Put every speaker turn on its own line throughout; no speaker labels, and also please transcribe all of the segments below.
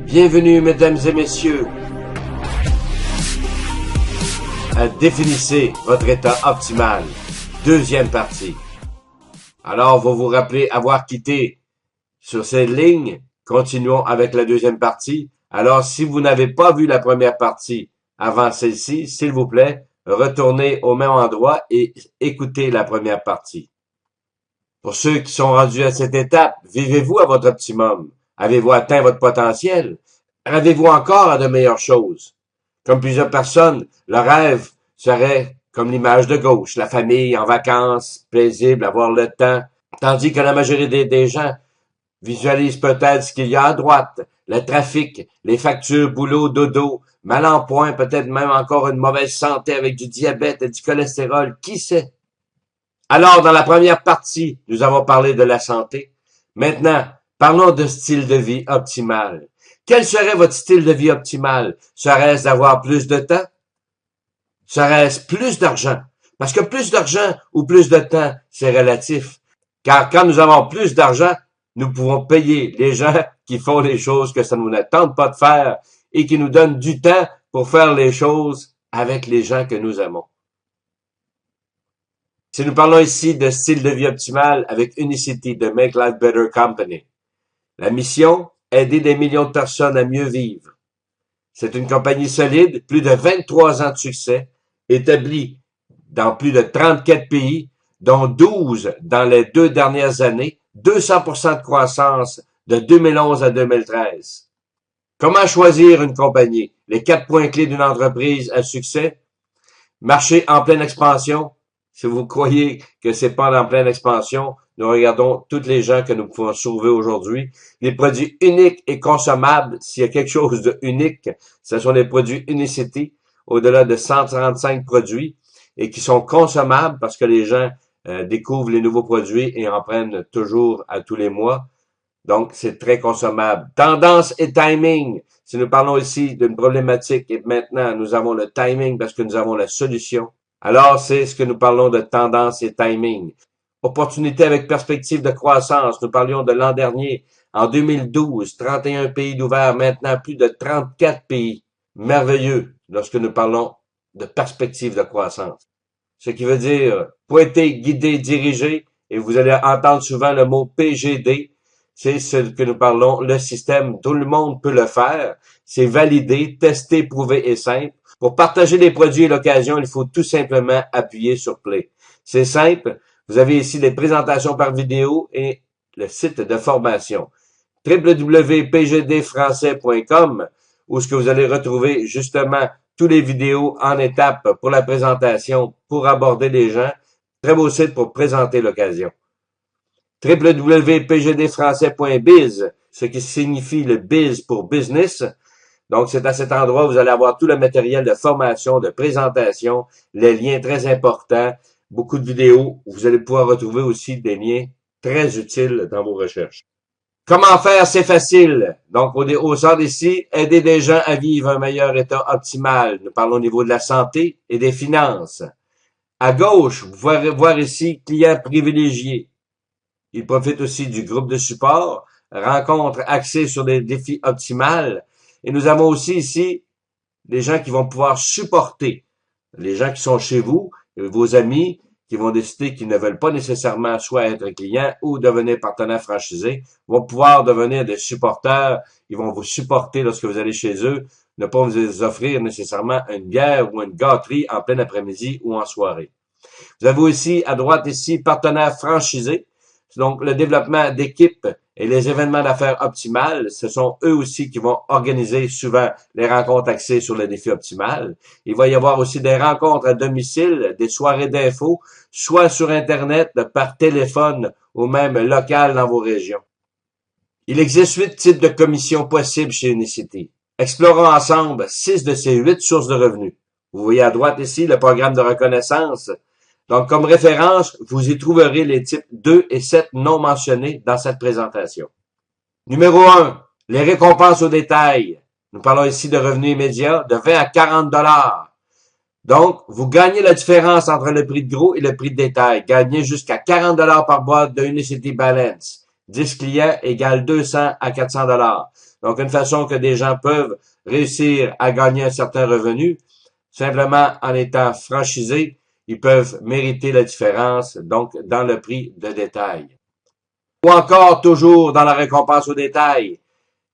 Bienvenue, mesdames et messieurs, à Définissez votre état optimal. Deuxième partie. Alors, vous vous rappelez avoir quitté sur cette ligne. Continuons avec la deuxième partie. Alors, si vous n'avez pas vu la première partie avant celle-ci, s'il vous plaît, retournez au même endroit et écoutez la première partie. Pour ceux qui sont rendus à cette étape, vivez-vous à votre optimum? Avez-vous atteint votre potentiel? Rêvez-vous encore à de meilleures choses? Comme plusieurs personnes, le rêve serait comme l'image de gauche, la famille en vacances, paisible, avoir le temps, tandis que la majorité des gens visualisent peut-être ce qu'il y a à droite, le trafic, les factures, boulot, dodo, mal en point, peut-être même encore une mauvaise santé avec du diabète et du cholestérol, qui sait? Alors, dans la première partie, nous avons parlé de la santé. Maintenant, parlons de style de vie optimal. Quel serait votre style de vie optimal? Serait-ce d'avoir plus de temps? Serait-ce plus d'argent? Parce que plus d'argent ou plus de temps, c'est relatif. Car quand nous avons plus d'argent, nous pouvons payer les gens qui font les choses que ça ne nous tente pas de faire et qui nous donnent du temps pour faire les choses avec les gens que nous aimons. Si nous parlons ici de style de vie optimal avec Unicity de Make Life Better Company, la mission, aider des millions de personnes à mieux vivre. C'est une compagnie solide, plus de 23 ans de succès, établie dans plus de 34 pays, dont 12 dans les 2 dernières années, 200% de croissance de 2011 à 2013. Comment choisir une compagnie? Les 4 points clés d'une entreprise à succès. Marché en pleine expansion. Si vous croyez que c'est pas en pleine expansion, nous regardons toutes les gens que nous pouvons sauver aujourd'hui. Les produits uniques et consommables, s'il y a quelque chose de unique, ce sont les produits Unicity, au-delà de 135 produits, et qui sont consommables parce que les gens découvrent les nouveaux produits et en prennent toujours à tous les mois. Donc, c'est très consommable. Tendance et timing. Si nous parlons ici d'une problématique et maintenant nous avons le timing parce que nous avons la solution, alors c'est ce que nous parlons de tendance et timing. Opportunité avec perspective de croissance. Nous parlions de l'an dernier. En 2012, 31 pays d'ouverts, maintenant plus de 34 pays. Merveilleux lorsque nous parlons de perspective de croissance. Ce qui veut dire pointer, guider, diriger. Et vous allez entendre souvent le mot PGD. C'est ce que nous parlons, le système. Tout le monde peut le faire. C'est validé, testé, prouvé et simple. Pour partager les produits et l'occasion, il faut tout simplement appuyer sur Play. C'est simple. Vous avez ici les présentations par vidéo et le site de formation www.pgdfrançais.com où ce que vous allez retrouver justement tous les vidéos en étapes pour la présentation, pour aborder les gens. Très beau site pour présenter l'occasion. www.pgdfrançais.biz, ce qui signifie le biz pour business. Donc, c'est à cet endroit où vous allez avoir tout le matériel de formation, de présentation, les liens très importants, beaucoup de vidéos. Vous allez pouvoir retrouver aussi des liens très utiles dans vos recherches. Comment faire? C'est facile. Donc, au centre ici, aider des gens à vivre un meilleur état optimal. Nous parlons au niveau de la santé et des finances. À gauche, vous pouvez voir ici clients privilégiés. Il profite aussi du groupe de support, rencontre axée sur des défis optimales. Et nous avons aussi ici des gens qui vont pouvoir supporter, les gens qui sont chez vous, vos amis, qui vont décider qu'ils ne veulent pas nécessairement soit être clients ou devenir partenaires franchisés, vont pouvoir devenir des supporters. Ils vont vous supporter lorsque vous allez chez eux, ne pas vous offrir nécessairement une bière ou une gâterie en plein après-midi ou en soirée. Vous avez aussi à droite ici partenaires franchisés. Donc, le développement d'équipes et les événements d'affaires optimales, ce sont eux aussi qui vont organiser souvent les rencontres axées sur le défi optimal. Il va y avoir aussi des rencontres à domicile, des soirées d'infos, soit sur Internet, par téléphone ou même local dans vos régions. Il existe 8 types de commissions possibles chez Unicity. Explorons ensemble 6 de ces 8 sources de revenus. Vous voyez à droite ici le programme de reconnaissance. Donc, comme référence, vous y trouverez les types 2 et 7 non mentionnés dans cette présentation. Numéro 1, les récompenses au détail. Nous parlons ici de revenus immédiats de 20 à 40 $. Donc, vous gagnez la différence entre le prix de gros et le prix de détail. Gagnez jusqu'à 40 $ par boîte de Unicity Balance. 10 clients égale 200 à 400 dollars. Donc, une façon que des gens peuvent réussir à gagner un certain revenu, simplement en étant franchisés, ils peuvent mériter la différence, donc dans le prix de détail. Ou encore, toujours dans la récompense au détail,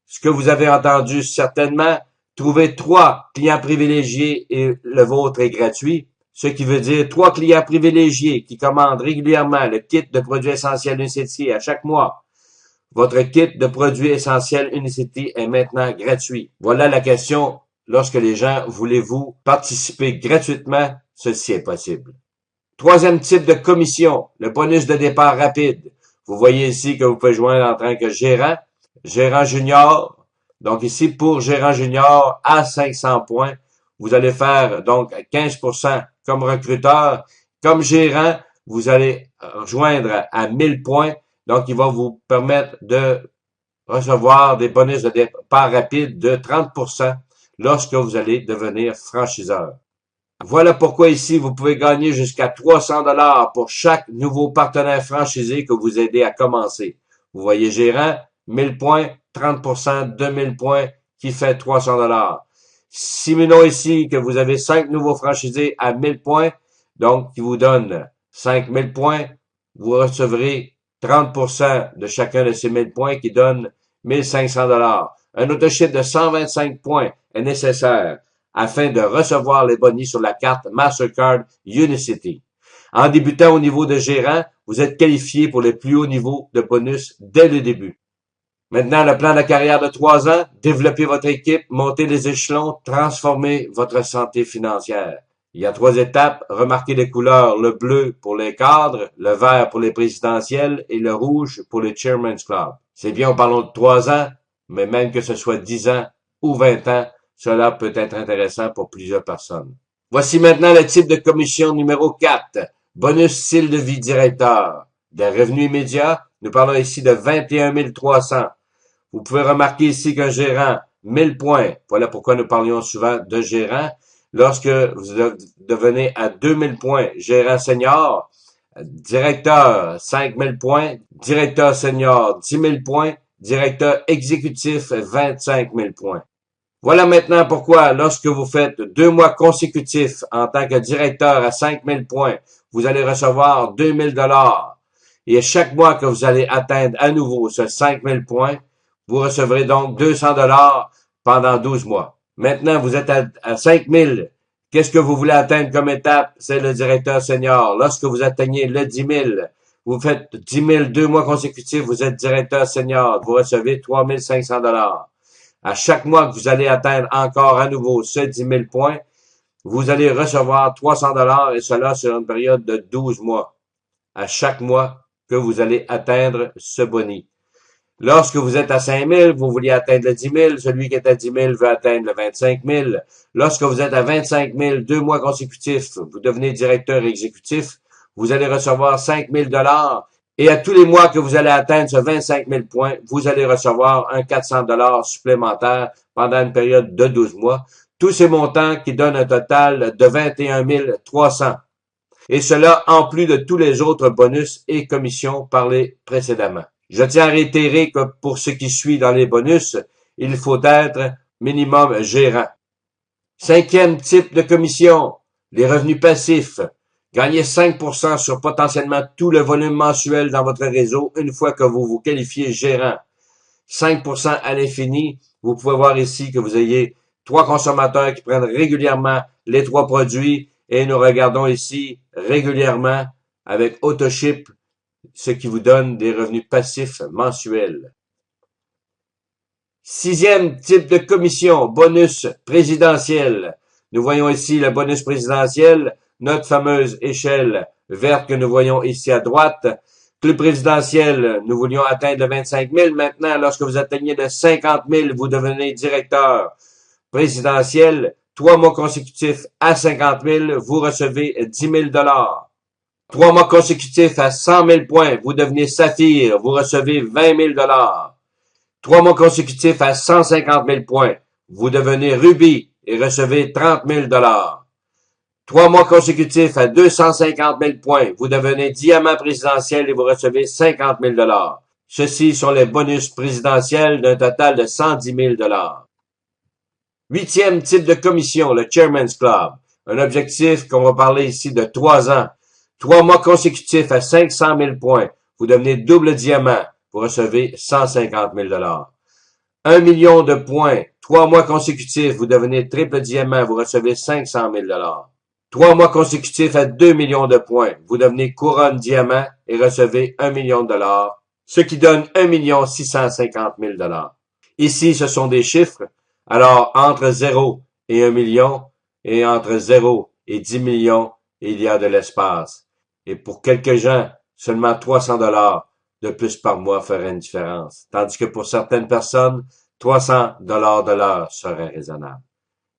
ce que vous avez entendu certainement, trouver 3 clients privilégiés et le vôtre est gratuit. Ce qui veut dire 3 clients privilégiés qui commandent régulièrement le kit de produits essentiels Unicity à chaque mois. Votre kit de produits essentiels Unicity est maintenant gratuit. Voilà la question. Lorsque les gens, voulez-vous participer gratuitement? Ceci est possible. Troisième type de commission, le bonus de départ rapide. Vous voyez ici que vous pouvez joindre en tant que gérant, gérant junior. Donc ici, pour gérant junior à 500 points, vous allez faire donc 15% comme recruteur. Comme gérant, vous allez rejoindre à 1000 points. Donc, il va vous permettre de recevoir des bonus de départ rapide de 30% lorsque vous allez devenir franchiseur. Voilà pourquoi ici, vous pouvez gagner jusqu'à 300 dollars pour chaque nouveau partenaire franchisé que vous aidez à commencer. Vous voyez gérant, 1000 points, 30%, 2000 points, qui fait 300 dollars. Simonons ici que vous avez 5 nouveaux franchisés à 1000 points, donc qui vous donne 5000 points, vous recevrez 30% de chacun de ces 1000 points qui donne 1500 dollars. Un autoship de 125 points est nécessaire afin de recevoir les bonus sur la carte Mastercard Unicity. En débutant au niveau de gérant, vous êtes qualifié pour le plus haut niveau de bonus dès le début. Maintenant, le plan de carrière de 3 ans, développez votre équipe, montez les échelons, transformez votre santé financière. Il y a 3 étapes. Remarquez les couleurs, le bleu pour les cadres, le vert pour les présidentielles et le rouge pour le Chairman's Club. C'est bien, on parle de 3 ans, mais même que ce soit 10 ans ou 20 ans, cela peut être intéressant pour plusieurs personnes. Voici maintenant le type de commission numéro 4. Bonus style de vie directeur. Des revenus immédiats, nous parlons ici de 21 300. Vous pouvez remarquer ici qu'un gérant, 1000 points. Voilà pourquoi nous parlions souvent de gérant. Lorsque vous devenez à 2000 points, gérant senior, directeur, 5000 points, directeur senior, 10 000 points, directeur exécutif, 25 000 points. Voilà maintenant pourquoi, lorsque vous faites 2 mois consécutifs en tant que directeur à 5000 points, vous allez recevoir 2000 dollars. Et chaque mois que vous allez atteindre à nouveau ce 5000 points, vous recevrez donc 200 dollars pendant 12 mois. Maintenant, vous êtes à 5000. Qu'est-ce que vous voulez atteindre comme étape? C'est le directeur senior. Lorsque vous atteignez le 10 000, vous faites 10 000 2 mois consécutifs, vous êtes directeur senior. Vous recevez 3 500 dollars. À chaque mois que vous allez atteindre encore à nouveau ce 10 000 points, vous allez recevoir 300 dollars et cela sur une période de 12 mois. À chaque mois que vous allez atteindre ce boni. Lorsque vous êtes à 5 000, vous vouliez atteindre le 10 000. Celui qui est à 10 000 veut atteindre le 25 000. Lorsque vous êtes à 25 000, 2 mois consécutifs, vous devenez directeur exécutif. Vous allez recevoir 5 000 dollars. Et à tous les mois que vous allez atteindre ce 25 000 points, vous allez recevoir un 400 dollars supplémentaire pendant une période de 12 mois. Tous ces montants qui donnent un total de 21 300. Et cela en plus de tous les autres bonus et commissions parlés précédemment. Je tiens à réitérer que pour ce qui suit dans les bonus, il faut être minimum gérant. 5e type de commission, les revenus passifs. Gagnez 5% sur potentiellement tout le volume mensuel dans votre réseau une fois que vous vous qualifiez gérant. 5% à l'infini. Vous pouvez voir ici que vous ayez 3 consommateurs qui prennent régulièrement les 3 produits et nous regardons ici régulièrement avec AutoShip, ce qui vous donne des revenus passifs mensuels. 6e type de commission, bonus présidentiel. Nous voyons ici le bonus présidentiel, notre fameuse échelle verte que nous voyons ici à droite. Club présidentiel, nous voulions atteindre le 25 000. Maintenant, lorsque vous atteignez le 50 000, vous devenez directeur présidentiel. 3 mois consécutifs à 50 000, vous recevez 10 000 dollars. 3 mois consécutifs à 100 000 points, vous devenez saphir, vous recevez 20 000 dollars. 3 mois consécutifs à 150 000 points, vous devenez rubis et recevez 30 000 dollars. 3 mois consécutifs à 250 000 points, vous devenez diamant présidentiel et vous recevez 50 000 dollars. Ceux-ci sont les bonus présidentiels d'un total de 110 000 $. Huitième type de commission, le Chairman's Club. Un objectif qu'on va parler ici de 3 ans. 3 mois consécutifs à 500 000 points. Vous devenez double diamant. Vous recevez 150 000 $. 1 million de points. 3 mois consécutifs, vous devenez triple diamant. Vous recevez 500 000 $. 3 mois consécutifs à 2 millions de points. Vous devenez couronne diamant et recevez 1 million de $, ce qui donne 1 650 000 $. Ici, ce sont des chiffres. Alors, entre 0 et 1 million, et entre 0 et 10 millions, il y a de l'espace. Et pour quelques gens, seulement 300 $ de plus par mois ferait une différence. Tandis que pour certaines personnes, 300 $ de l'heure serait raisonnable.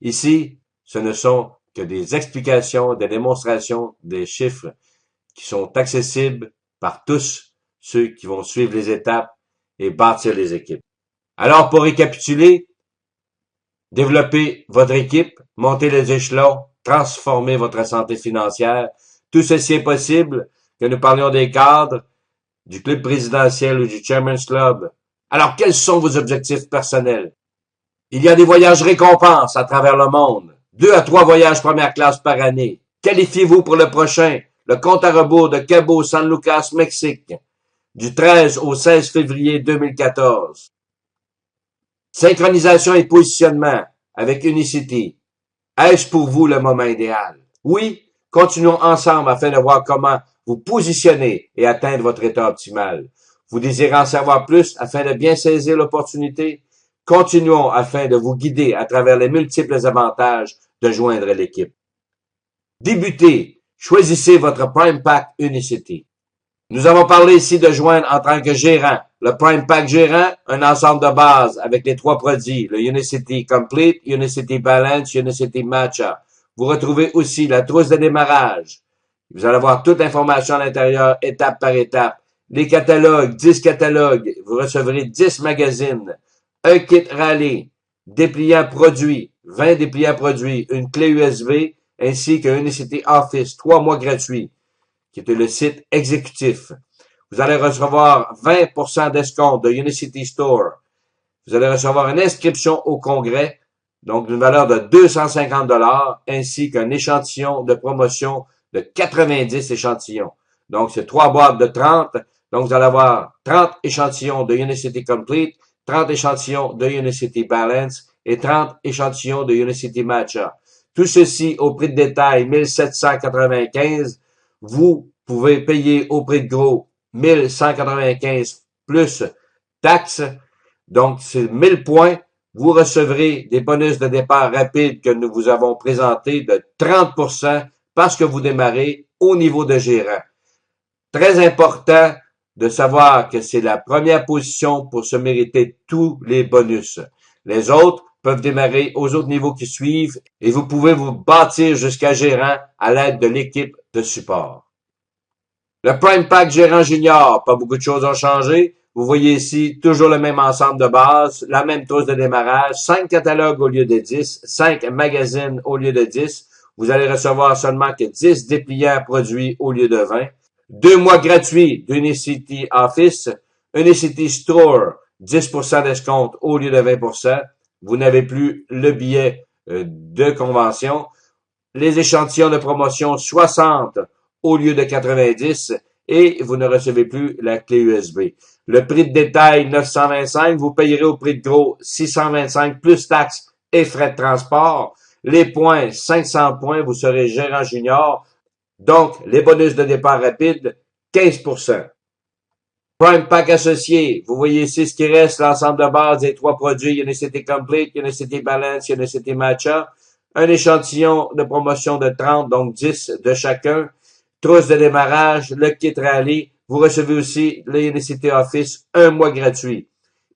Ici, ce ne sont que des explications, des démonstrations, des chiffres qui sont accessibles par tous ceux qui vont suivre les étapes et bâtir les équipes. Alors, pour récapituler, développez votre équipe, montez les échelons, transformez votre santé financière. Tout ceci est possible, que nous parlions des cadres, du club présidentiel ou du Chairman's Club. Alors, quels sont vos objectifs personnels? Il y a des voyages récompenses à travers le monde. 2 à 3 voyages première classe par année. Qualifiez-vous pour le prochain, le compte à rebours de Cabo San Lucas, Mexique, du 13 au 16 février 2014. Synchronisation et positionnement avec Unicity. Est-ce pour vous le moment idéal? Oui, continuons ensemble afin de voir comment vous positionner et atteindre votre état optimal. Vous désirez en savoir plus afin de bien saisir l'opportunité? Continuons afin de vous guider à travers les multiples avantages de joindre l'équipe. Débutez. Choisissez votre Prime Pack Unicity. Nous avons parlé ici de joindre en tant que gérant. Le Prime Pack gérant, un ensemble de base avec les 3 produits, le Unicity Complete, Unicity Balance, Unicity Matcha. Vous retrouvez aussi la trousse de démarrage. Vous allez avoir toute l'information à l'intérieur, étape par étape. Les catalogues, 10 catalogues. Vous recevrez 10 magazines. Un kit rallye, dépliant produit, 20 dépliants produits, une clé USB, ainsi qu'un Unicity Office, 3 mois gratuits, qui est le site exécutif. Vous allez recevoir 20% d'escompte de Unicity Store. Vous allez recevoir une inscription au congrès, donc d'une valeur de 250 $, ainsi qu'un échantillon de promotion de 90 échantillons. Donc, c'est 3 boîtes de 30. Donc, vous allez avoir 30 échantillons de Unicity Complete, 30 échantillons de Unicity Balance et 30 échantillons de Unicity Matcha. Tout ceci au prix de détail 1795. Vous pouvez payer au prix de gros 1195 plus taxes. Donc, c'est 1000 points. Vous recevrez des bonus de départ rapides que nous vous avons présentés de 30% parce que vous démarrez au niveau de gérant. Très important de savoir que c'est la première position pour se mériter tous les bonus. Les autres peuvent démarrer aux autres niveaux qui suivent et vous pouvez vous bâtir jusqu'à gérant à l'aide de l'équipe de support. Le Prime Pack Gérant Junior, pas beaucoup de choses ont changé. Vous voyez ici toujours le même ensemble de base, la même trousse de démarrage, 5 catalogues au lieu de 10, 5 magazines au lieu de 10. Vous allez recevoir seulement que 10 dépliants produits au lieu de 20. 2 mois gratuits d'Unicity Office, Unicity Store, 10% d'escompte au lieu de 20%. Vous n'avez plus le billet de convention. Les échantillons de promotion 60 au lieu de 90 et vous ne recevez plus la clé USB. Le prix de détail 925, vous payerez au prix de gros 625 plus taxes et frais de transport. Les points 500 points, vous serez gérant junior. Donc, les bonus de départ rapide, 15%. Prime Pack associé, vous voyez ici ce qui reste, l'ensemble de base des 3 produits, Unicity Complete, Unicity Balance, Unicity Matcha, un échantillon de promotion de 30, donc 10 de chacun, trousse de démarrage, le kit rallye, vous recevez aussi le Unicity Office, 1 mois gratuit.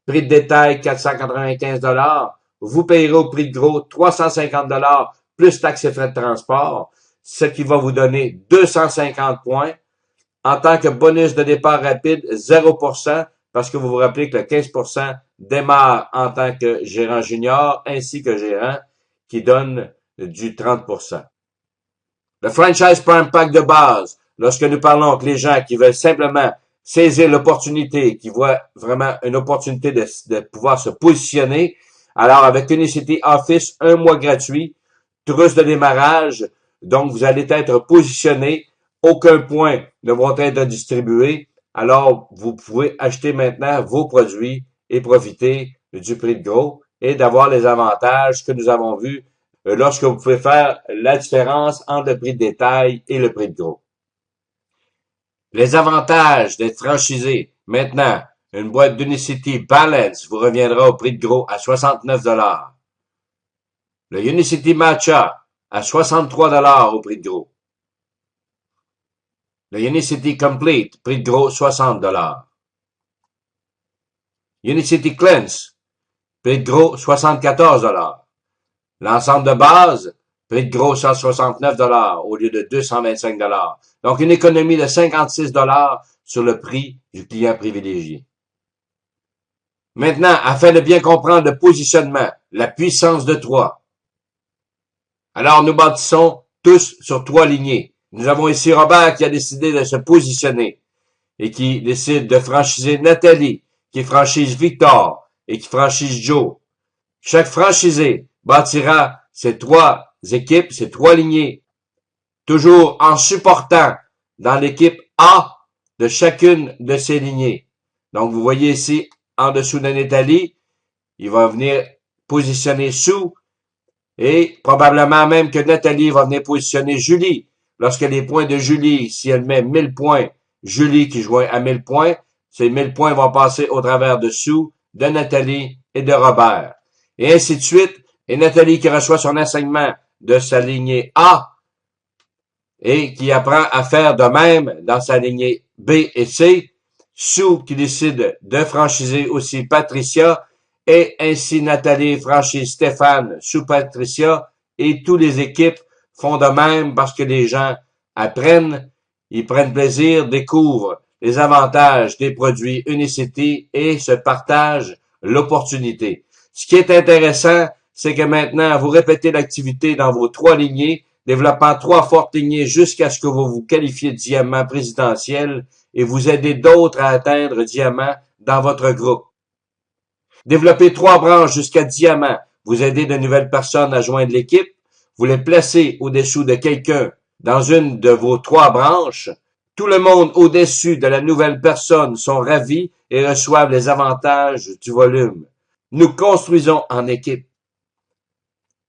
Prix de détail, 495 $, vous payerez au prix de gros 350 $, plus taxes et frais de transport, ce qui va vous donner 250 points. En tant que bonus de départ rapide, 0%, parce que vous vous rappelez que le 15% démarre en tant que gérant junior ainsi que gérant, qui donne du 30%. Le Franchise Prime Pack de base, lorsque nous parlons que les gens qui veulent simplement saisir l'opportunité, qui voient vraiment une opportunité de pouvoir se positionner. Alors, avec Unicity Office, 1 mois gratuit, trousse de démarrage, donc vous allez être positionné, aucun point ne vont être distribués. Alors, vous pouvez acheter maintenant vos produits et profiter du prix de gros et d'avoir les avantages que nous avons vus lorsque vous pouvez faire la différence entre le prix de détail et le prix de gros. Les avantages d'être franchisé. Maintenant, une boîte d'Unicity Balance vous reviendra au prix de gros à 69 $. Le Unicity Matcha à 63 $ au prix de gros. Le Unicity Complete, prix de gros 60 $. Unicity Cleanse, prix de gros 74 $. L'ensemble de base, prix de gros 169 $ au lieu de 225 $. Donc, une économie de 56 $ sur le prix du client privilégié. Maintenant, afin de bien comprendre le positionnement, la puissance de 3. Alors, nous bâtissons tous sur 3 lignées. Nous avons ici Robert qui a décidé de se positionner et qui décide de franchiser Nathalie, qui franchise Victor et qui franchise Joe. Chaque franchisé bâtira ses 3 équipes, ses 3 lignées, toujours en supportant dans l'équipe A de chacune de ces lignées. Donc, vous voyez ici, en dessous de Nathalie, il va venir positionner Sue et probablement même que Nathalie va venir positionner Julie. Lorsque les points de Julie, si elle met 1000 points, Julie qui joint à 1000 points, ces 1000 points vont passer au travers de Sue, de Nathalie et de Robert. Et ainsi de suite. Et Nathalie qui reçoit son enseignement de sa lignée A et qui apprend à faire de même dans sa lignée B et C. Sue qui décide de franchiser aussi Patricia et ainsi Nathalie franchise Stéphane sous Patricia et toutes les équipes font de même parce que les gens apprennent, ils prennent plaisir, découvrent les avantages des produits Unicity et se partagent l'opportunité. Ce qui est intéressant, c'est que maintenant, vous répétez l'activité dans vos 3 lignées, développant 3 fortes lignées jusqu'à ce que vous vous qualifiez de diamant présidentiel et vous aidez d'autres à atteindre diamant dans votre groupe. Développez 3 branches jusqu'à diamant, vous aidez de nouvelles personnes à joindre l'équipe, vous les placez au-dessous de quelqu'un dans une de vos 3 branches, tout le monde au-dessus de la nouvelle personne sont ravis et reçoivent les avantages du volume. Nous construisons en équipe.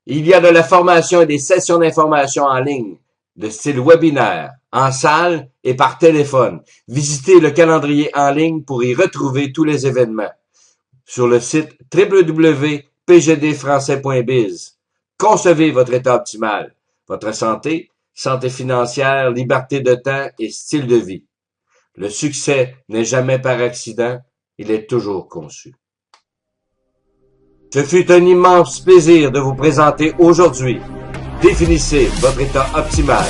Il y a de la formation et des sessions d'information en ligne, de style webinaire, en salle et par téléphone. Visitez le calendrier en ligne pour y retrouver tous les événements. Sur le site www.pgdfrançais.biz. Concevez votre état optimal, votre santé, santé financière, liberté de temps et style de vie. Le succès n'est jamais par accident, il est toujours conçu. Ce fut un immense plaisir de vous présenter aujourd'hui. Définissez votre état optimal.